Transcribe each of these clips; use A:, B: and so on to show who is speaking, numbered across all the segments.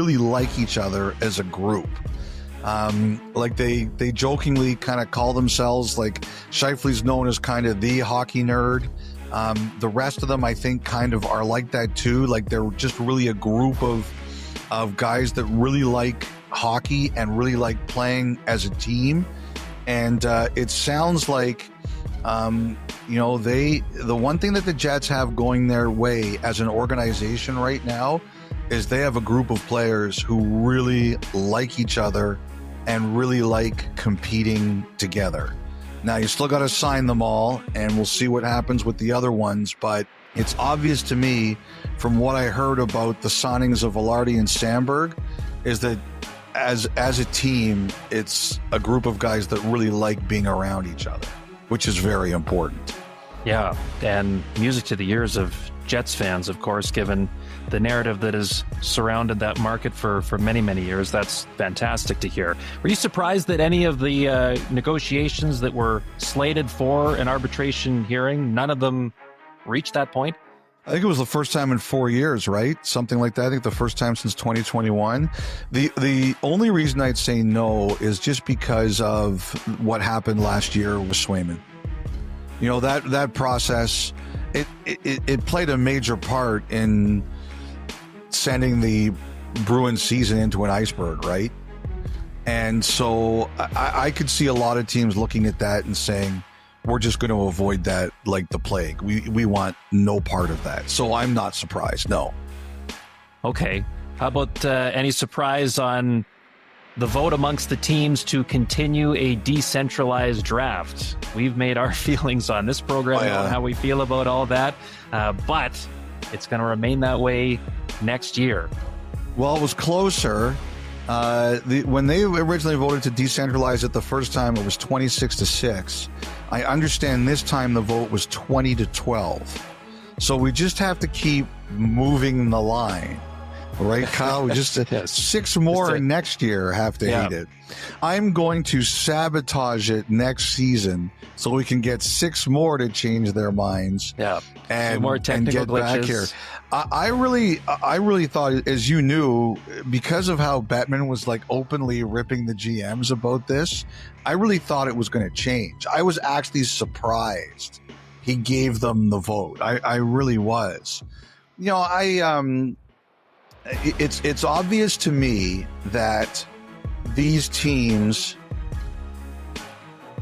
A: really like each other as a group. Like they jokingly kind of call themselves, like Scheifele's known as kind of the hockey nerd. The rest of them, I think, kind of are like that too. Like they're just really a group of guys that really like hockey and really like playing as a team. And it sounds like, the one thing that the Jets have going their way as an organization right now is they have a group of players who really like each other and really like competing together. Now, you still got to sign them all, and we'll see what happens with the other ones, but it's obvious to me from what I heard about the signings of Velarde and Sandberg is that as a team, it's a group of guys that really like being around each other, which is very important.
B: Yeah, and music to the ears of Jets fans, of course, given the narrative that has surrounded that market for many, many years. That's fantastic to hear. Were you surprised that any of the negotiations that were slated for an arbitration hearing, none of them reached that point?
A: I think it was the first time in 4 years, right? Something like that. I think the first time since 2021. The only reason I'd say no is just because of what happened last year with Swayman. You know, that process, it played a major part in sending the Bruins season into an iceberg, right? And so I could see a lot of teams looking at that and saying, we're just going to avoid that like the plague. We want no part of that. So I'm not surprised, no.
B: Okay. How about any surprise on the vote amongst the teams to continue a decentralized draft? We've made our feelings on this program, on how we feel about all that, but it's going to remain that way next year.
A: Well, it was closer. When they originally voted to decentralize it the first time, it was 26-6. I understand this time the vote was 20-12. So we just have to keep moving the line. Right, Kyle? We just
B: yes.
A: 6 more next year have to hate it. I'm going to sabotage it next season so we can get 6 more to change their minds.
B: Yeah,
A: and
B: more technical
A: get
B: glitches.
A: Back here. I really thought, as you knew, because of how Bettman was like openly ripping the GMs about this, I really thought it was going to change. I was actually surprised he gave them the vote. I really was. You know, it's obvious to me that these teams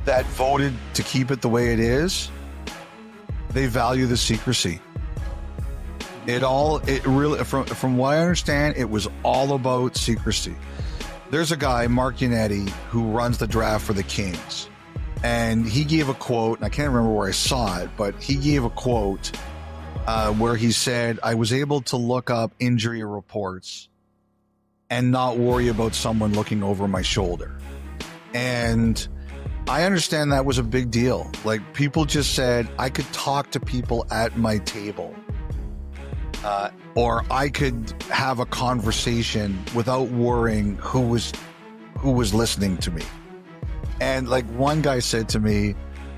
A: that voted to keep it the way it is, they value the secrecy. It really, from what I understand, it was all about secrecy. There's a guy, Mark Yannetti, who runs the draft for the Kings, and he gave a quote, and I can't remember where I saw it, but he gave a quote where he said, I was able to look up injury reports and not worry about someone looking over my shoulder. And I understand that was a big deal. Like, people just said, I could talk to people at my table. Or I could have a conversation without worrying who was listening to me. And like one guy said to me,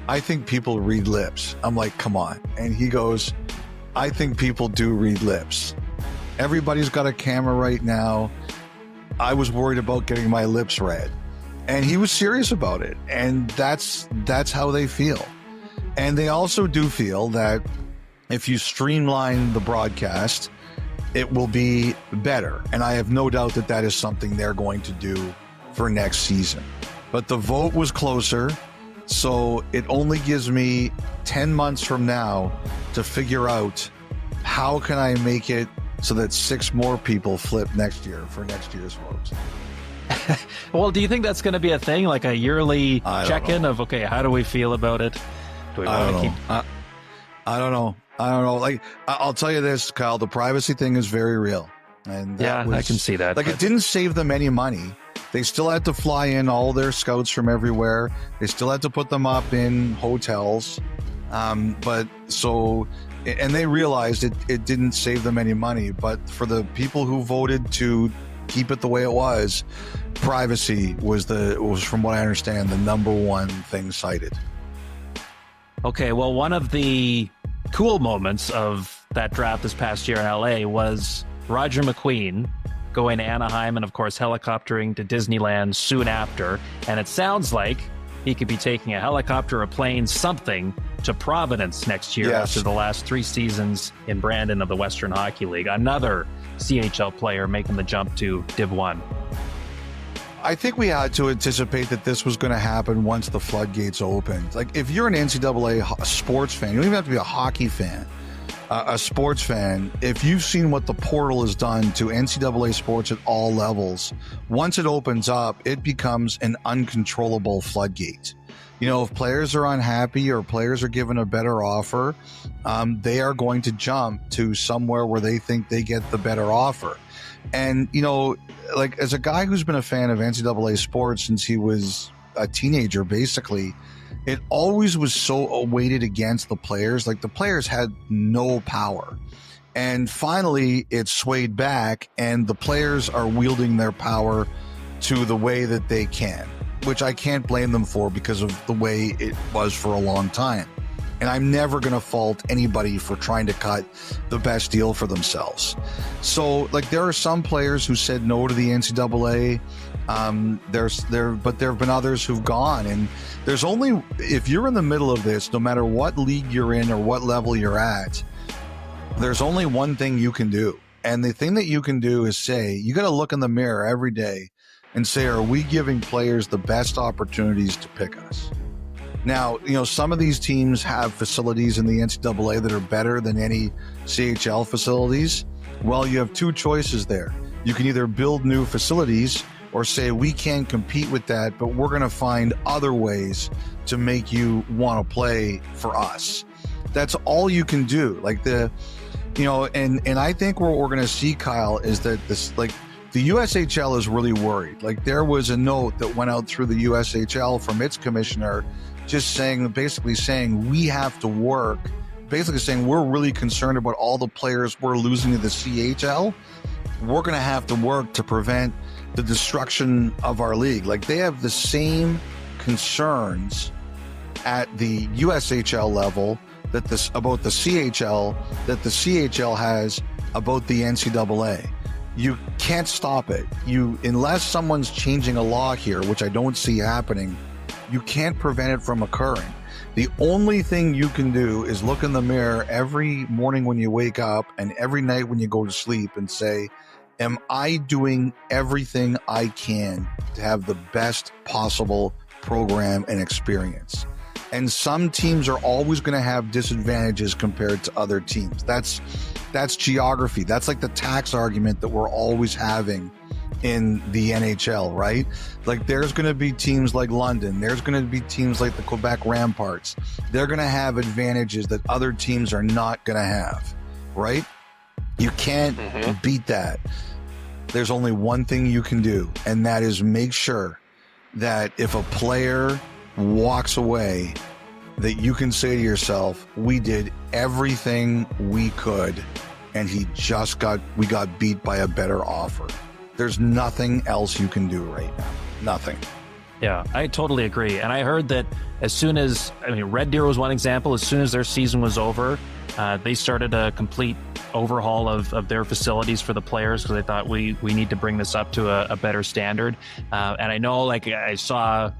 A: I think people read lips. I'm like, come on. And he goes, I think people do read lips. Everybody's got a camera right now. I was worried about getting my lips read. And he was serious about it. And that's how they feel. And they also do feel that if you streamline the broadcast, it will be better. And I have no doubt that that is something they're going to do for next season. But the vote was closer, so it only gives me 10 months from now to figure out how can I make it so that 6 more people flip next year for next year's vote.
B: Well, do you think that's going to be a thing, like a yearly check-in of, okay, how do we feel about it? Do we want to keep...
A: I don't know. Like, I'll tell you this, Kyle, the privacy thing is very real. And
B: I can see that.
A: Like, it didn't save them any money. They still had to fly in all their scouts from everywhere. They still had to put them up in hotels. And they realized it didn't save them any money. But for the people who voted to keep it the way it was, privacy was from what I understand, the number one thing cited.
B: Okay, well, one of the cool moments of that draft this past year in LA was Roger McQueen going to Anaheim and, of course, helicoptering to Disneyland soon after. And it sounds like he could be taking a helicopter, a plane, something to Providence next year after the last 3 seasons in Brandon of the Western Hockey League. Another CHL player making the jump to Div 1.
A: I think we had to anticipate that this was going to happen once the floodgates opened. Like, if you're an NCAA sports fan, you don't even have to be a hockey fan, a sports fan. If you've seen what the portal has done to NCAA sports at all levels, once it opens up, it becomes an uncontrollable floodgate. You know, if players are unhappy or players are given a better offer, they are going to jump to somewhere where they think they get the better offer. And, you know, like, as a guy who's been a fan of NCAA sports since he was a teenager, basically, it always was so weighted against the players. Like, the players had no power. And finally, it swayed back, and the players are wielding their power to the way that they can, which I can't blame them for because of the way it was for a long time. And I'm never going to fault anybody for trying to cut the best deal for themselves. So, like, there are some players who said no to the NCAA. But there have been others who've gone. And there's only, if you're in the middle of this, no matter what league you're in or what level you're at, there's only one thing you can do. And the thing that you can do is say, you got to look in the mirror every day and say, are we giving players the best opportunities to pick us? Now, you know, some of these teams have facilities in the NCAA that are better than any CHL facilities. Well, you have 2 choices there. You can either build new facilities or say, we can't compete with that, but we're going to find other ways to make you want to play for us. That's all you can do. Like, and I think what we're going to see, Kyle, is that this, like, the USHL is really worried. Like, there was a note that went out through the USHL from its commissioner just basically saying we have to work, basically saying we're really concerned about all the players we're losing to the CHL. We're going to have to work to prevent the destruction of our league. Like, they have the same concerns at the USHL level about the CHL that the CHL has about the NCAA. You can't stop it. Unless someone's changing a law here, which I don't see happening, you can't prevent it from occurring. The only thing you can do is look in the mirror every morning when you wake up and every night when you go to sleep and say, am I doing everything I can to have the best possible program and experience? And some teams are always going to have disadvantages compared to other teams. That's geography. That's like the tax argument that we're always having in the NHL, right? Like, there's going to be teams like London. There's going to be teams like the Quebec Ramparts. They're going to have advantages that other teams are not going to have, right? You can't beat that. There's only one thing you can do, and that is make sure that if a player walks away, that you can say to yourself, we did everything we could, and we got beat by a better offer. There's nothing else you can do right now. Nothing.
B: Yeah, I totally agree. And I heard that Red Deer was one example. As soon as their season was over, they started a complete overhaul of their facilities for the players because they thought we need to bring this up to a better standard. And I know, like, I saw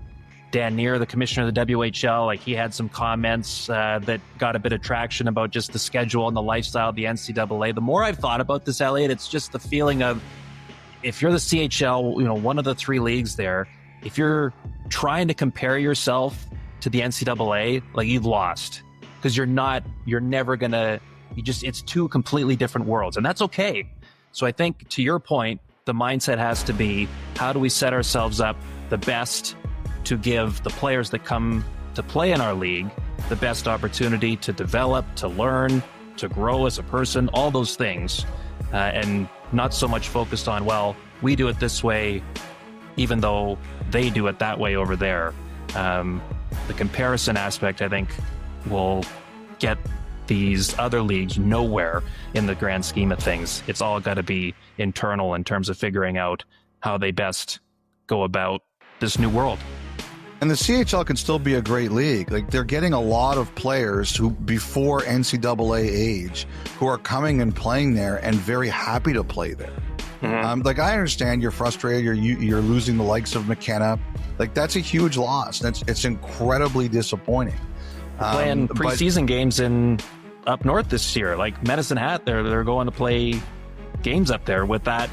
B: Dan Neer, the commissioner of the WHL, like, he had some comments that got a bit of traction about just the schedule and the lifestyle of the NCAA. The more I've thought about this, Elliotte, it's just the feeling of, if you're the CHL, one of the 3 leagues there, if you're trying to compare yourself to the NCAA, like, you've lost, because it's 2 completely different worlds, and that's okay. So I think, to your point, the mindset has to be, how do we set ourselves up the best to give the players that come to play in our league the best opportunity to develop, to learn, to grow as a person, all those things, and not so much focused on, well, we do it this way, even though they do it that way over there. The comparison aspect, I think, will get these other leagues nowhere in the grand scheme of things. It's all got to be internal in terms of figuring out how they best go about this new world.
A: And the CHL can still be a great league. Like, they're getting a lot of players who, before NCAA age, who are coming and playing there and very happy to play there. Like, I understand you're frustrated. You're losing the likes of McKenna. Like, that's a huge loss. It's incredibly disappointing.
B: Playing preseason games up north this year, like Medicine Hat. They're going to play games up there with that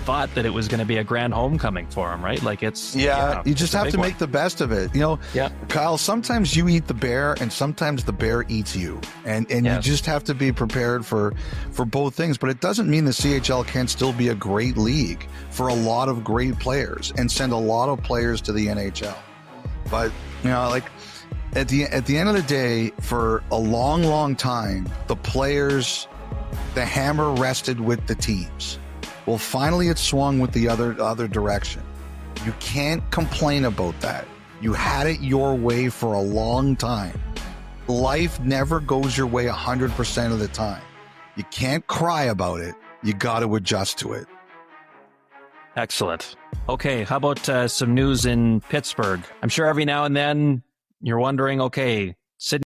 B: thought that it was going to be a grand homecoming for him, right? Like, it's
A: you just have to make the best of it. Kyle, sometimes you eat the bear and sometimes the bear eats you, and you just have to be prepared for both things. But it doesn't mean the CHL can't still be a great league for a lot of great players and send a lot of players to the NHL. But like, at the end of the day, for a long time, the players, the hammer rested with the teams. Well, finally it swung with the other direction. You can't complain about that. You had it your way for a long time. Life never goes your way 100% of the time. You can't cry about it. You got to adjust to it.
B: Excellent. Okay, how about some news in Pittsburgh? I'm sure every now and then you're wondering, okay, Sydney